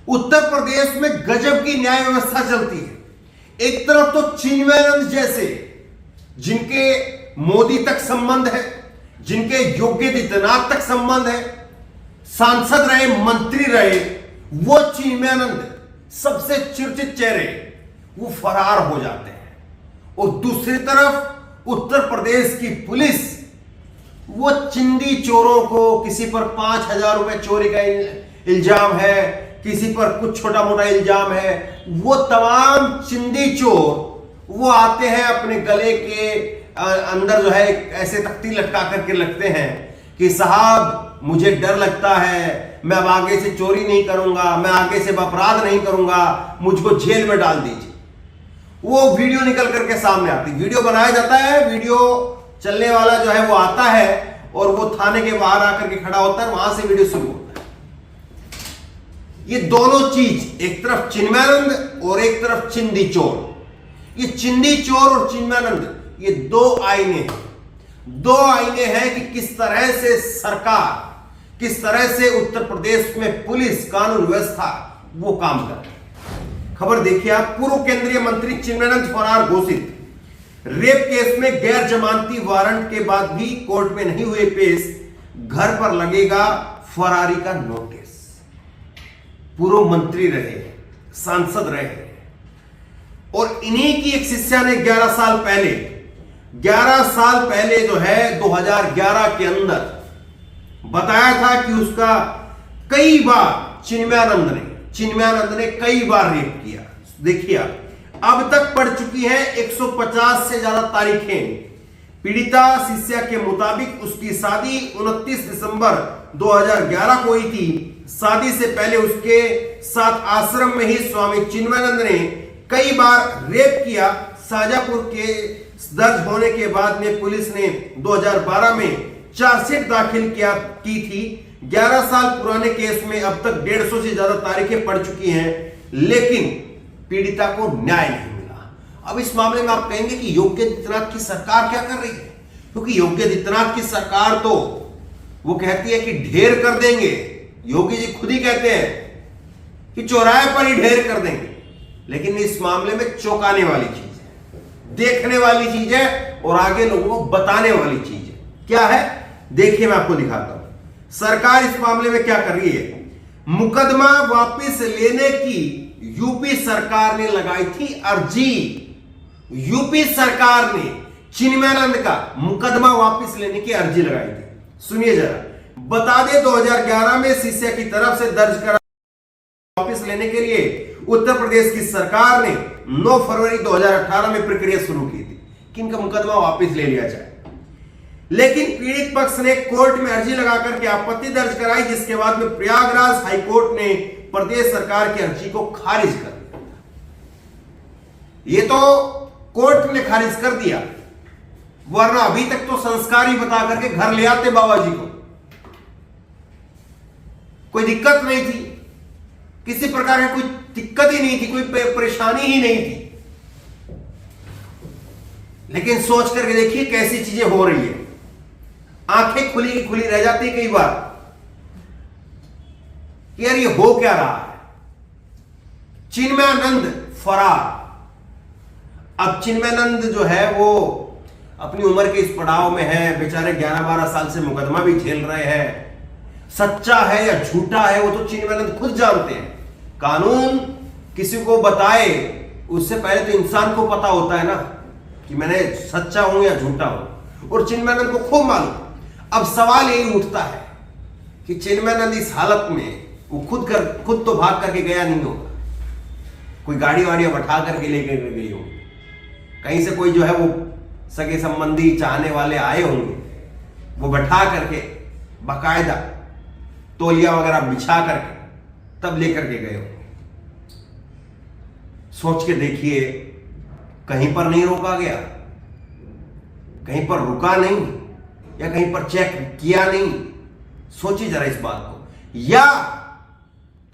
उत्तर प्रदेश में गजब की न्याय व्यवस्था चलती है। एक तरफ तो चिन्मयानंद जैसे जिनके मोदी तक संबंध है, जिनके योगी आदित्यनाथ तक संबंध है, सांसद रहे, मंत्री रहे, वो चिन्मयानंद सबसे चर्चित चेहरे वो फरार हो जाते हैं। और दूसरी तरफ उत्तर प्रदेश की पुलिस वो चिंदी चोरों को, किसी पर 5,000 रुपए चोरी का इल्जाम है, किसी पर कुछ छोटा मोटा इल्जाम है, वो तमाम चिंदी चोर वो आते हैं अपने गले के अंदर जो है ऐसे तख्ती लटका करके लगते हैं कि साहब मुझे डर लगता है, मैं अब आगे से चोरी नहीं करूंगा, मैं आगे से अपराध नहीं करूंगा, मुझको जेल में डाल दीजिए। वो वीडियो निकल करके सामने आती, वीडियो बनाया जाता है, वीडियो चलने वाला जो है वो आता है और वो थाने के बाहर आकर के खड़ा होता है, वहां से वीडियो शुरू होता है। ये दोनों चीज, एक तरफ चिन्मयानंद और एक तरफ चिंदी चोर। ये चिंदी चोर और चिन्मयानंद ये दो आईने हैं कि किस तरह से सरकार, किस तरह से उत्तर प्रदेश में पुलिस कानून व्यवस्था वो काम कर रही है। खबर देखिए आप। पूर्व केंद्रीय मंत्री चिन्मयानंद फरार घोषित। रेप केस में गैर जमानती वारंट के बाद भी कोर्ट में नहीं हुए पेश, घर पर लगेगा फरारी का नोटिस। पूर्व मंत्री रहे, सांसद रहे और इन्हीं की एक शिष्या ने 11 साल पहले जो है 2011 के अंदर बताया था कि उसका कई बार चिन्मयानंद ने कई बार रेप किया। देखिए अब तक पड़ चुकी है 150 से ज्यादा तारीखें। पीड़िता शिष्या के मुताबिक उसकी शादी 29 दिसंबर 2011 को हुई थी। शादी से पहले उसके साथ आश्रम में ही स्वामी चिन्मयानंद ने कई बार रेप किया। शाजापुर के दर्ज होने के बाद में पुलिस ने 2012 में चार्जशीट दाखिल की थी। 11 साल पुराने केस में अब तक 150 से ज्यादा तारीखें पड़ चुकी हैं, लेकिन पीड़िता को न्याय नहीं मिला। अब इस मामले में आप कहेंगे कि योगी आदित्यनाथ की सरकार क्या कर रही है, क्योंकि योगी आदित्यनाथ की सरकार तो वो कहती है कि ढेर कर देंगे। योगी जी खुद ही कहते हैं कि चौराहे पर ही ढेर कर देंगे, लेकिन इस मामले में चौंकाने वाली चीज है, देखने वाली चीज है और आगे लोगों को बताने वाली चीज है। क्या है देखिए, मैं आपको दिखाता हूं सरकार इस मामले में क्या कर रही है। मुकदमा वापस लेने की यूपी सरकार ने लगाई थी अर्जी। यूपी सरकार ने चिन्मयानंद का मुकदमा वापस लेने की अर्जी लगाई थी। सुनिए जरा, बता दें 2011 में शिष्या की तरफ से दर्ज करा वापस लेने के लिए उत्तर प्रदेश की सरकार ने 9 फरवरी 2018 में प्रक्रिया शुरू की थी कि इनका मुकदमा वापस ले लिया जाए, लेकिन पीड़ित पक्ष ने कोर्ट में अर्जी लगाकर के आपत्ति दर्ज कराई, जिसके बाद में प्रयागराज हाईकोर्ट ने प्रदेश सरकार की अर्जी को खारिज कर दिया। ये तो कोर्ट ने खारिज कर दिया, वरना अभी तक तो संस्कार ही बता करके घर ले आते बाबा जी को, कोई दिक्कत नहीं थी, किसी प्रकार की कोई दिक्कत ही नहीं थी, कोई परेशानी ही नहीं थी। लेकिन सोच करके देखिए कैसी चीजें हो रही है, आंखें खुली रह जाती कई बार कि यार ये हो क्या रहा है। चिन्मयानंद फरार। अब चिन्मयानंद जो है वो अपनी उम्र के इस पड़ाव में है, बेचारे 11-12 साल से मुकदमा भी झेल रहे हैं। सच्चा है या झूठा है वो तो चिन्मयानंद खुद जानते हैं। कानून किसी को बताए उससे पहले तो इंसान को पता होता है ना कि मैंने सच्चा हूं या झूठा हूं, और चिन्मयानंद को खूब मालूम। अब सवाल यही उठता है कि चिन्मयानंद इस हालत में वो खुद तो भाग करके गया नहीं होगा, कोई गाड़ी वाड़ी बैठा करके लेकर गई होगी, कहीं से कोई जो है वो सगे संबंधी चाहने वाले आए होंगे, वो बैठा करके बाकायदा तौलिया वगैरह बिछा करके तब लेकर के गए होंगे। सोच के देखिए, कहीं पर नहीं रोका गया, कहीं पर रुका नहीं या कहीं पर चेक किया नहीं। सोचिए जरा इस बात को। या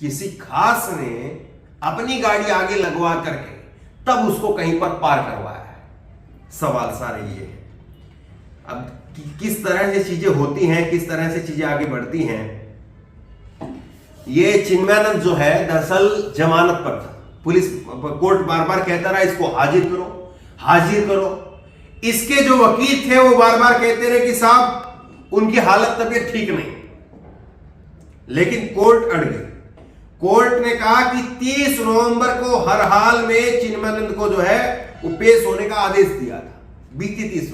किसी खास ने अपनी गाड़ी आगे लगवा करके तब उसको कहीं पर पार करवाया है। सवाल सारे ये है। अब किस तरह से चीजें होती हैं, किस तरह से चीजें आगे बढ़ती हैं, ये चिन्मयानंद जो है दरअसल जमानत पर था। पुलिस कोर्ट बार बार कहता रहा इसको हाजिर करो, हाजिर करो। इसके जो वकील थे वो बार बार कहते रहे कि साहब उनकी हालत तबीयत ठीक नहीं, लेकिन कोर्ट अड़ गई। कोर्ट ने कहा कि 30 नवंबर को हर हाल में चिन्मयानंद को जो है वो पेश होने का आदेश दिया था, बीते 30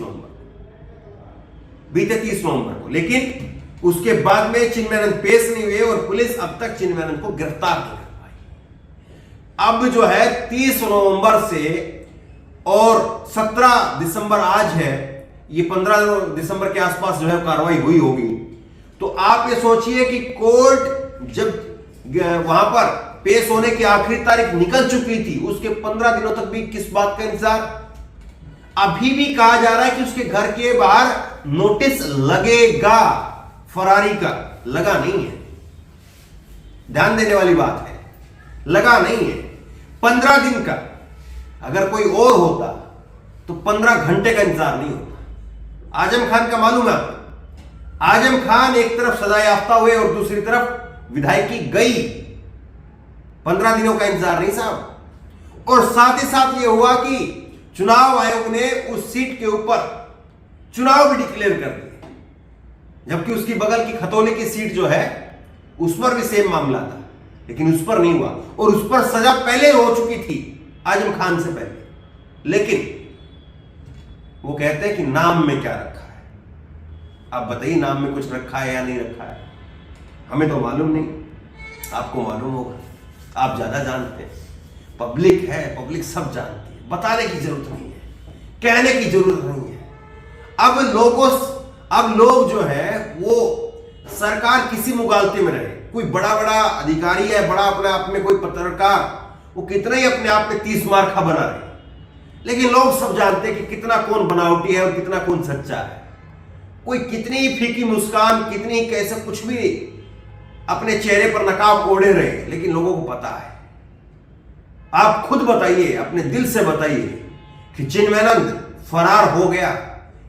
नवंबर को। लेकिन उसके बाद में चिन्मयानंद पेश नहीं हुए और पुलिस अब तक चिन्मयानंद को गिरफ्तार नहीं कर पाई। अब जो है 30 नवंबर से और 17 दिसंबर आज है, ये 15 दिसंबर के आसपास जो है कार्रवाई हुई होगी। तो आप ये सोचिए कि कोर्ट जब वहां पर पेश होने की आखिरी तारीख निकल चुकी थी, उसके 15 दिनों तक भी किस बात का इंतजार। अभी भी कहा जा रहा है कि उसके घर के बाहर नोटिस लगेगा, फरारी का लगा नहीं है। ध्यान देने वाली बात है, लगा नहीं है। 15 दिन का अगर कोई और होता तो 15 घंटे का इंतजार नहीं होता। आजम खान का मालूम है, आजम खान एक तरफ सजा याफ्ता हुए और दूसरी तरफ विधायकी गई। 15 दिनों का इंतजार नहीं साहब। और साथ ही साथ यह हुआ कि चुनाव आयोग ने उस सीट के ऊपर चुनाव भी डिक्लेयर कर दिया, जबकि उसकी बगल की खतौली की सीट जो है उस पर भी सेम मामला था, लेकिन उस पर नहीं हुआ। और उस पर सजा पहले हो चुकी थी आजम खान से पहले। लेकिन वो कहते हैं कि नाम में क्या रखा है। आप बताइए नाम में कुछ रखा है या नहीं रखा है, हमें तो मालूम नहीं, आपको मालूम होगा, आप ज्यादा जानते हैं। पब्लिक है, पब्लिक सब जानती है, बताने की जरूरत नहीं है, कहने की जरूरत नहीं है। अब लोग जो है वो सरकार किसी मुगालते में रहे, कोई बड़ा बड़ा अधिकारी है, बड़ा अपने आप में कोई पत्रकार, वो कितना ही अपने आप में 30 मार्का बना रहे, लेकिन लोग सब जानते हैं कि कितना कौन बनावटी है और कितना कौन सच्चा है। कोई कितनी ही फीकी मुस्कान, कितनी ही कैसे कुछ भी अपने चेहरे पर नकाब ओढ़े रहे, लेकिन लोगों को पता है। आप खुद बताइए, अपने दिल से बताइए कि चिन्मयानंद फरार हो गया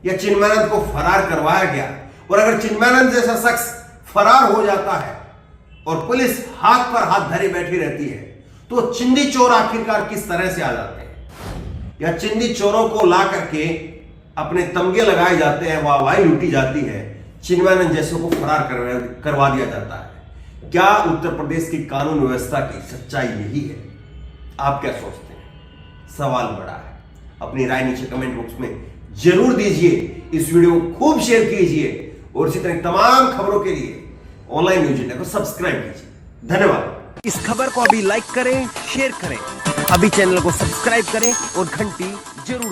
या चिन्मयानंद को फरार करवाया गया। और अगर चिन्मयानंद जैसा शख्स फरार हो जाता है और पुलिस हाथ पर हाथ धरे बैठी रहती है, तो चिंदी चोर आखिरकार किस तरह से आ जाते हैं। या चिंदी चोरों को ला करके अपने तमगे लगाए जाते हैं, वाहवाही लूटी जाती है, चिन्मयानंद जैसे को फरार करवा दिया जाता है। क्या उत्तर प्रदेश की कानून व्यवस्था की सच्चाई यही है? आप क्या सोचते हैं? सवाल बड़ा है। अपनी राय नीचे कमेंट बॉक्स में जरूर दीजिए। इस वीडियो को खूब शेयर कीजिए और इसी तरह तमाम खबरों के लिए ऑनलाइन न्यूज इंडिया को सब्सक्राइब कीजिए। धन्यवाद। इस खबर को अभी लाइक करें, शेयर करें, अभी चैनल को सब्सक्राइब करें और घंटी जरूर